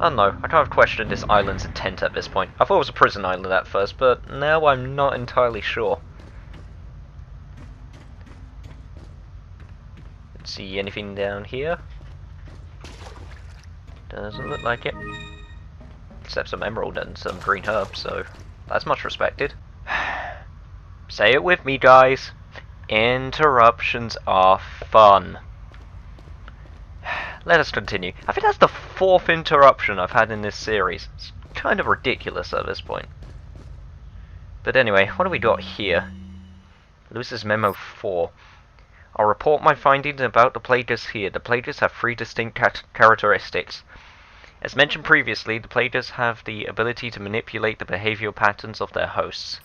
I don't know, I kind of questioned this island's intent at this point. I thought it was a prison island at first, but now I'm not entirely sure. Let's see anything down here. Doesn't look like it. Except some emerald and some green herbs, so that's much respected. Say it with me, guys. Interruptions are fun. Let us continue. I think that's the 4th interruption I've had in this series. It's kind of ridiculous at this point. But anyway, what do we got here? Lewis's Memo 4. I'll report my findings about the Plagueis here. The Plagueis have 3 distinct characteristics. As mentioned previously, the Plagueis have the ability to manipulate the behavioral patterns of their hosts.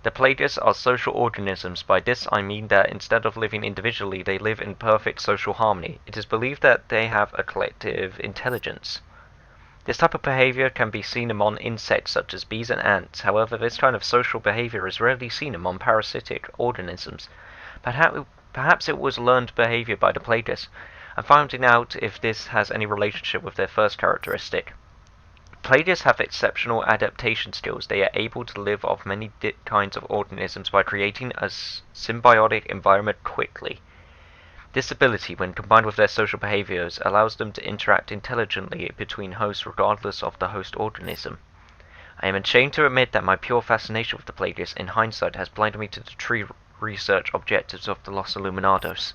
The Plagueis are social organisms. By this I mean that instead of living individually, they live in perfect social harmony. It is believed that they have a collective intelligence. This type of behavior can be seen among insects such as bees and ants. However, this kind of social behavior is rarely seen among parasitic organisms. Perhaps it was learned behavior by the Plagueis. I'm finding out if this has any relationship with their first characteristic. Plagueis have exceptional adaptation skills. They are able to live off many kinds of organisms by creating a symbiotic environment quickly. This ability, when combined with their social behaviors, allows them to interact intelligently between hosts regardless of the host organism. I am ashamed to admit that my pure fascination with the Plagueis, in hindsight, has blinded me to the true research objectives of the Los Illuminados.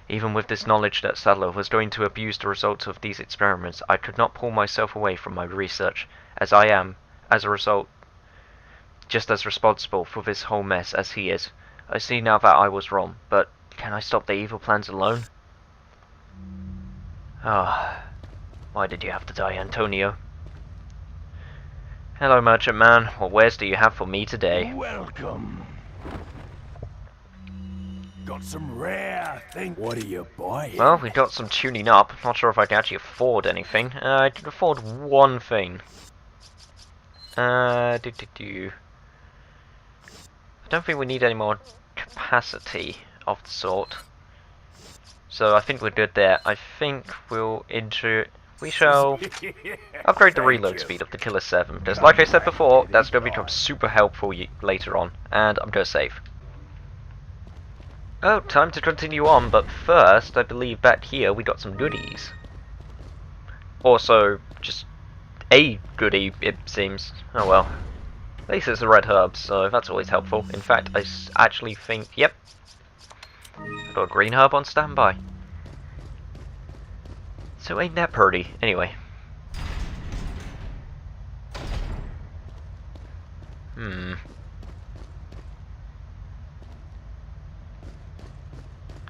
Even with this knowledge that Sadler was going to abuse the results of these experiments, I could not pull myself away from my research, as I am, as a result, just as responsible for this whole mess as he is. I see now that I was wrong, but can I stop the evil plans alone? Ah, why did you have to die, Antonio? Hello, merchant man. What wares do you have for me today? Welcome. Got some rare thing. What are you buying? Well, we got some tuning up. Not sure if I can actually afford anything. I can afford one thing. I don't think we need any more capacity of the sort. So I think we're good there. I think we shall upgrade the reload speed of the Killer 7. Because like I said before, that's going to become super helpful later on. And I'm going to save. Oh, time to continue on, but first, I believe back here we got some goodies. Also, just a goodie, it seems. Oh well. At least it's the red herbs, so that's always helpful. In fact, I actually think, yep. I've got a green herb on standby. So ain't that pretty? Anyway.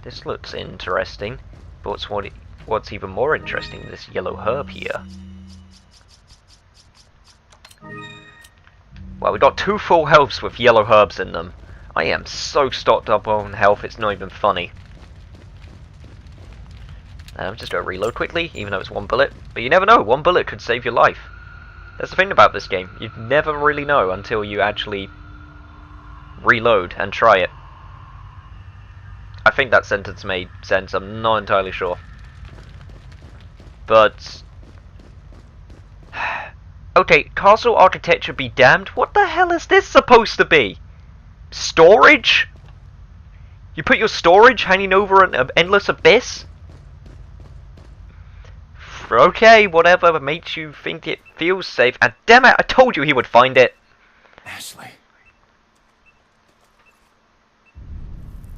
This looks interesting, but what's even more interesting, this yellow herb here. Well, we got 2 full healths with yellow herbs in them. I am so stocked up on health, it's not even funny. I'm just gonna reload quickly, even though it's 1 bullet. But you never know, 1 bullet could save your life. That's the thing about this game. You never really know until you actually reload and try it. I think that sentence made sense, I'm not entirely sure. But... okay, castle architecture be damned, what the hell is this supposed to be? Storage? You put your storage hanging over an endless abyss? Okay, whatever makes you think it feels safe. And damn it, I told you he would find it! Ashley.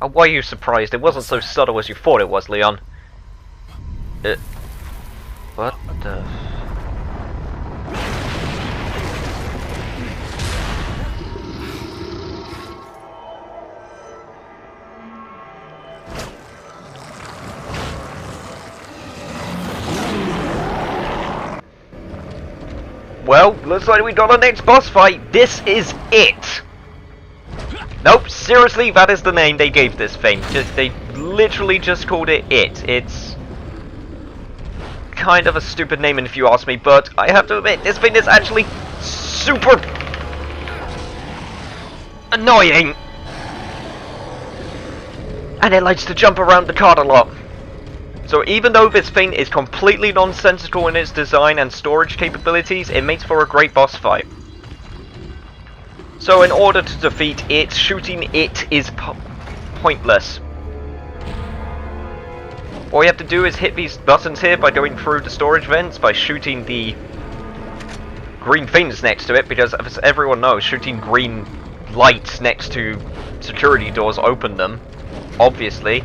Oh, why are you surprised? It wasn't so subtle as you thought it was, Leon. What the... Well, looks like we got our next boss fight. This is it! Nope, seriously, that is the name they gave this thing. They literally just called it It. It's kind of a stupid name if you ask me, but I have to admit, this thing is actually super annoying. And it likes to jump around the card a lot. So even though this thing is completely nonsensical in its design and storage capabilities, it makes for a great boss fight. So in order to defeat it, shooting it is pointless. All you have to do is hit these buttons here by going through the storage vents, by shooting the green things next to it, because as everyone knows, shooting green lights next to security doors open them, obviously.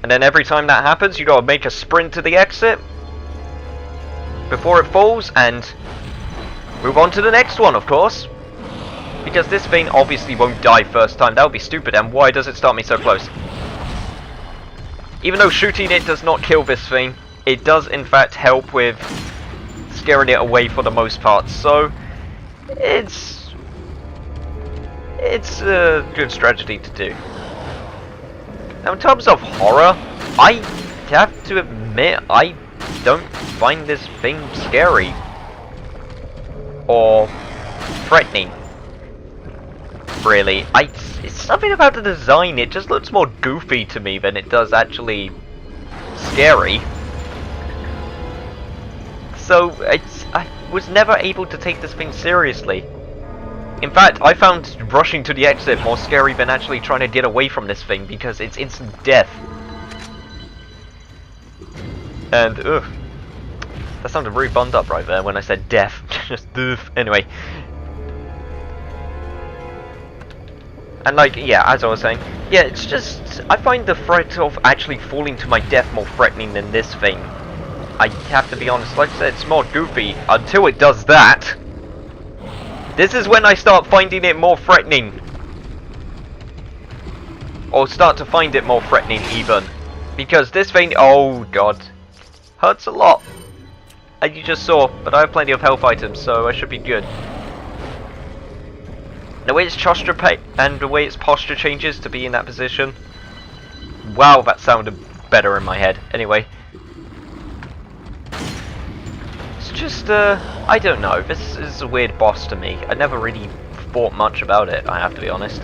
And then every time that happens, you gotta make a sprint to the exit before it falls, and move on to the next one, of course. Because this thing obviously won't die first time, that would be stupid, and why does it start me so close? Even though shooting it does not kill this thing, it does in fact help with scaring it away for the most part, so it's a good strategy to do. Now in terms of horror, I have to admit I don't find this thing scary or threatening, really. It's something about the design, it just looks more goofy to me than it does actually scary. So I was never able to take this thing seriously. In fact, I found rushing to the exit more scary than actually trying to get away from this thing, because it's instant death. And, ugh. That sounded really bummed up right there when I said death. Just, ugh. Anyway. And like, yeah, as I was saying, yeah, it's just, I find the threat of actually falling to my death more threatening than this thing. I have to be honest, like I said, it's more goofy until it does that. This is when I start finding it more threatening. Or start to find it more threatening even. Because this thing, oh god, hurts a lot. As you just saw, but I have plenty of health items, so I should be good. The way its posture changes to be in that position. Wow, that sounded better in my head. Anyway. It's just, I don't know. This is a weird boss to me. I never really thought much about it, I have to be honest.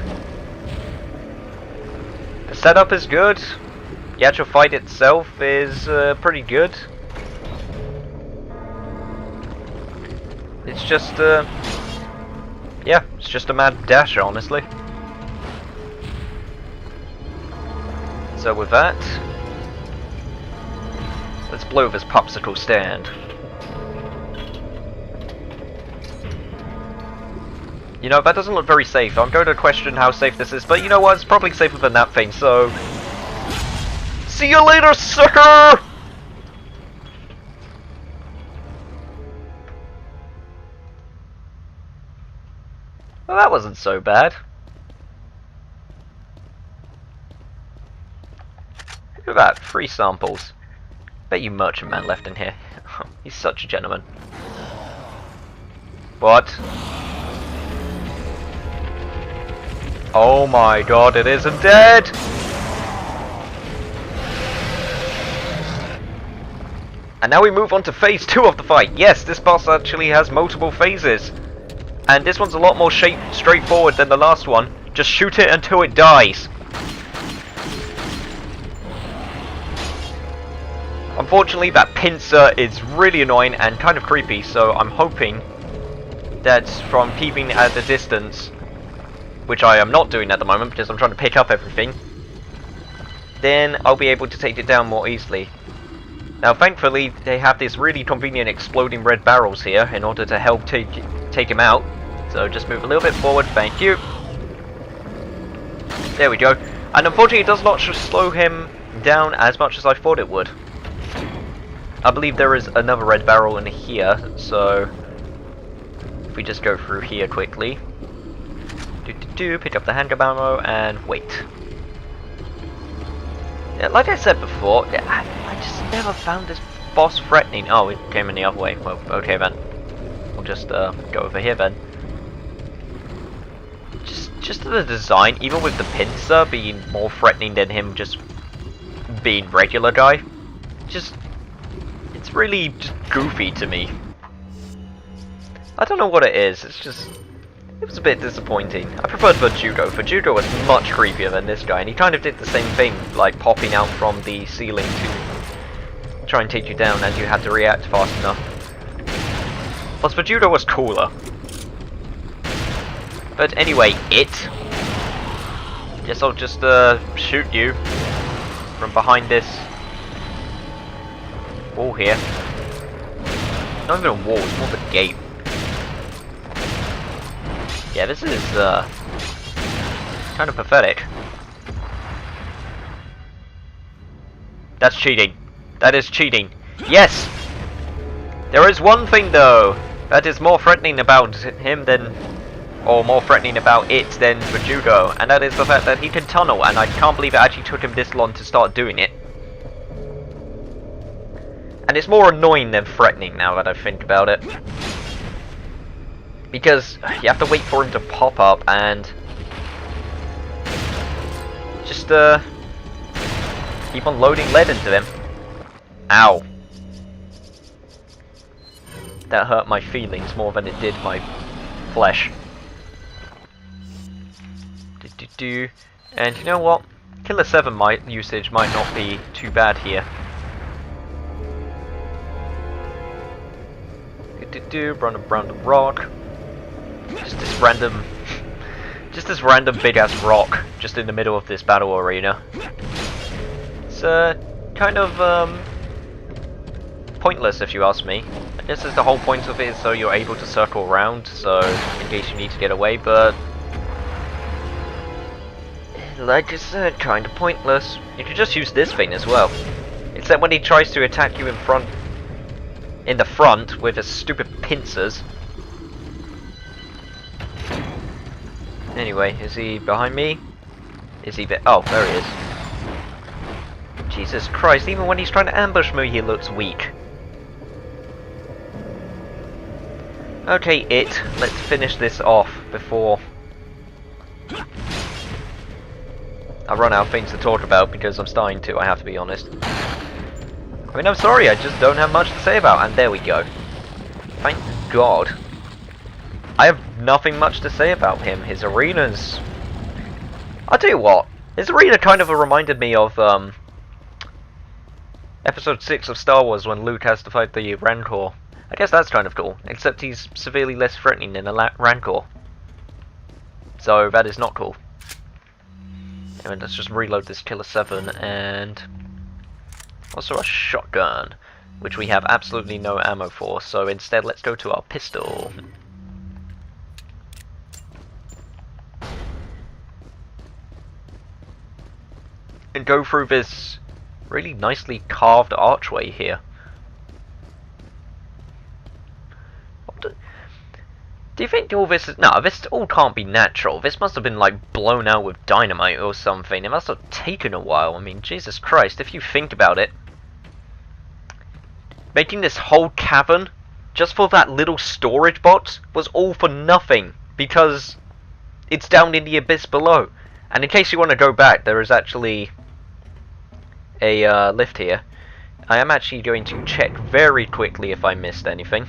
The setup is good. The actual fight itself is pretty good. It's just, yeah, it's just a mad dash, honestly. So with that, let's blow this popsicle stand. You know, that doesn't look very safe. I'm going to question how safe this is, but you know what? It's probably safer than that thing, so... See you later, sucker! Well, that wasn't so bad. Look at that, 3 samples. Bet you merchant man left in here. He's such a gentleman. What? Oh my god, it isn't dead! And now we move on to phase 2 of the fight. Yes, this boss actually has multiple phases. And this one's a lot more straightforward than the last one. Just shoot it until it dies. Unfortunately, that pincer is really annoying and kind of creepy, so I'm hoping that from keeping at a distance, which I am not doing at the moment because I'm trying to pick up everything, then I'll be able to take it down more easily. Now thankfully they have this really convenient exploding red barrels here in order to help take him out. So just move a little bit forward, thank you. There we go. And unfortunately it does not slow him down as much as I thought it would. I believe there is another red barrel in here, so if we just go through here quickly. Pick up the handgun ammo and wait. Yeah, like I said before, I just never found this boss threatening. Oh, it came in the other way. Well, okay then. We'll just go over here then. Just the design, even with the pincer being more threatening than him just being regular guy, it's really just goofy to me. I don't know what it is. It's just It was a bit disappointing. I preferred Verdugo. Verdugo was much creepier than this guy, and he kind of did the same thing, like popping out from the ceiling to try and take you down, and you had to react fast enough. Plus, Verdugo was cooler. But anyway, Guess I'll just shoot you from behind this wall here. Not even a wall, it's more of a gate. Yeah, this is kind of pathetic. That's cheating. That is cheating. Yes! There is one thing though that is more threatening about him than, or more threatening about it than Verdugo, and that is the fact that he can tunnel, and I can't believe it actually took him this long to start doing it. And it's more annoying than threatening now that I think about it. Because you have to wait for him to pop up and just keep on loading lead into him. Ow. That hurt my feelings more than it did my flesh. And you know what? Killer 7 usage might not be too bad here. Run around the rock. Just this random big ass rock just in the middle of this battle arena. It's kind of pointless if you ask me. I guess the whole point of it is so you're able to circle around, so in case you need to get away, but like I said, kind of pointless. You could just use this thing as well. Except when he tries to attack you in the front with his stupid pincers. Anyway, is he behind me? Is he oh, there he is. Jesus Christ, even when he's trying to ambush me, he looks weak. Okay, let's finish this off before I run out of things to talk about, because I'm starting to, I have to be honest. I mean, I'm sorry, I just don't have much to say about, and there we go. Thank God. I have nothing much to say about him. His arenas... I'll tell you what, his arena kind of reminded me of Episode 6 of Star Wars when Luke has to fight the Rancor. I guess that's kind of cool, except he's severely less threatening than a Rancor. So that is not cool. Anyway, let's just reload this Killer 7 and also a shotgun, which we have absolutely no ammo for, so instead let's go to our pistol. And go through this really nicely carved archway here. Do you think all this is... No, this all can't be natural. This must have been, like, blown out with dynamite or something. It must have taken a while. I mean, Jesus Christ, if you think about it. Making this whole cavern just for that little storage box was all for nothing. Because it's down in the abyss below. And in case you want to go back, there is actually a lift here. I am actually going to check very quickly if I missed anything.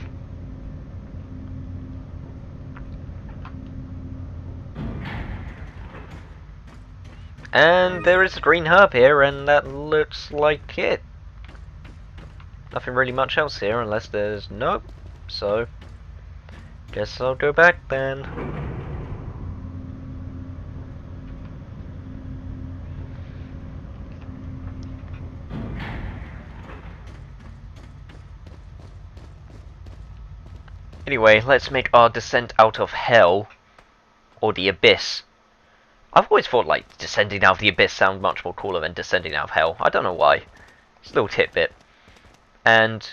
And there is a green herb here, and that looks like it. Nothing really much else here, unless there's... Nope. So, guess I'll go back then. Anyway, let's make our descent out of hell, or the abyss. I've always thought, like, descending out of the abyss sound much more cooler than descending out of hell. I don't know why. It's a little tidbit. And,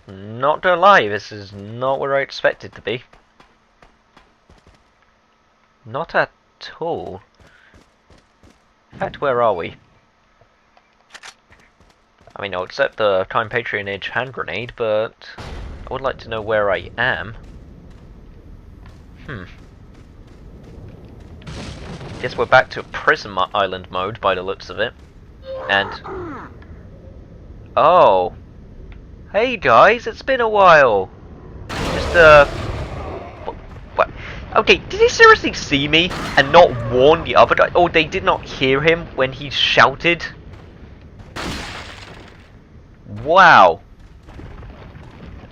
not gonna lie, this is not where I expected to be. Not at all. In fact, where are we? I mean, I'll accept the kind patronage hand grenade, but I would like to know where I am. Guess we're back to Prison Island mode by the looks of it. And... Oh! Hey guys, it's been a while! Just, Okay, did he seriously see me and not warn the other guy? Oh, they did not hear him when he shouted? Wow.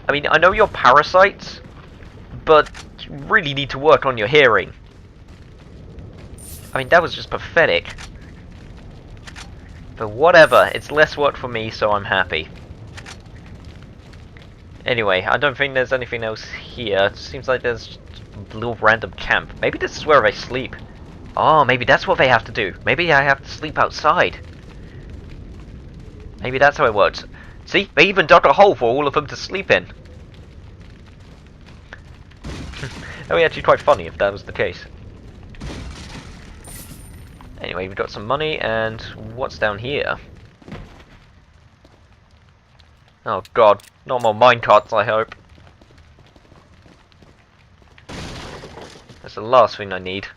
I mean, I know you're parasites, but you really need to work on your hearing. I mean, that was just pathetic. But whatever, it's less work for me, so I'm happy. Anyway, I don't think there's anything else here. It seems like there's a little random camp. Maybe this is where they sleep. Oh, maybe that's what they have to do. Maybe I have to sleep outside. Maybe that's how it works. See, they even dug a hole for all of them to sleep in. That would be actually quite funny if that was the case. Anyway, we've got some money, and what's down here? Oh god, not more minecarts, I hope. That's the last thing I need.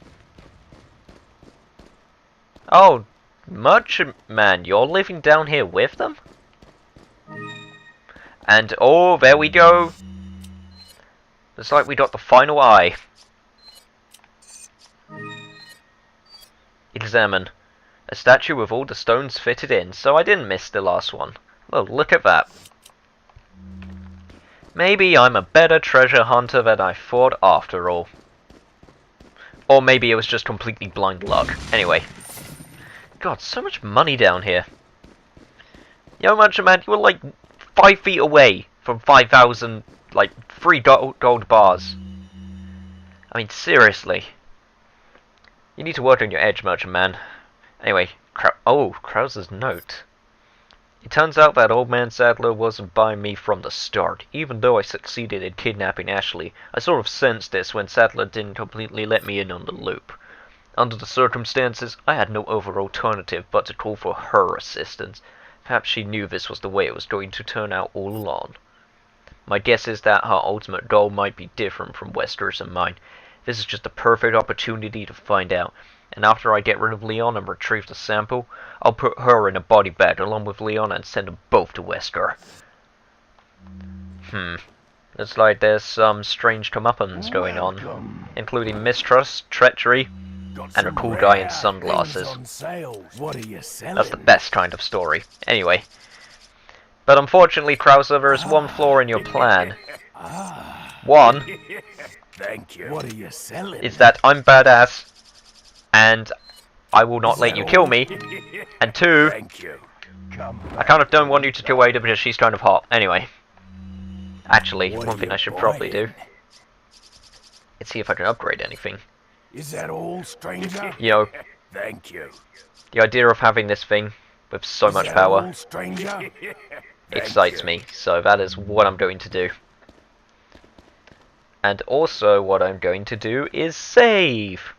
Oh, merchant man, you're living down here with them? And oh, there we go. Looks like we got the final eye. Examine. A statue with all the stones fitted in, so I didn't miss the last one. Well, look at that. Maybe I'm a better treasure hunter than I thought after all. Or maybe it was just completely blind luck. Anyway. God, so much money down here. Yo, Merchant Man, you were like 5 feet away from 5,000, like, 3 gold bars. I mean, seriously. You need to work on your edge, Merchant Man. Anyway, Krauser's note. It turns out that old man Sadler wasn't by me from the start. Even though I succeeded in kidnapping Ashley, I sort of sensed this when Sadler didn't completely let me in on the loop. Under the circumstances, I had no other alternative but to call for her assistance. Perhaps she knew this was the way it was going to turn out all along. My guess is that her ultimate goal might be different from Wester's and mine. This is just the perfect opportunity to find out. And after I get rid of Leon and retrieve the sample, I'll put her in a body bag along with Leon and send them both to Wester. Looks like there's some strange comeuppance going on, including mistrust, treachery, and a cool guy in sunglasses. That's the best kind of story. Anyway. But unfortunately, Krauser, there is one flaw in your plan. One is that I'm badass, and I will not let you kill me. And two, I kind of don't want you to kill Ada because she's kind of hot. Anyway. Actually, one thing I should probably do is see if I can upgrade anything. Is that all, stranger? You know, Thank you. the idea of having this thing with so much power excites me, so that is what I'm going to do. And also what I'm going to do is save!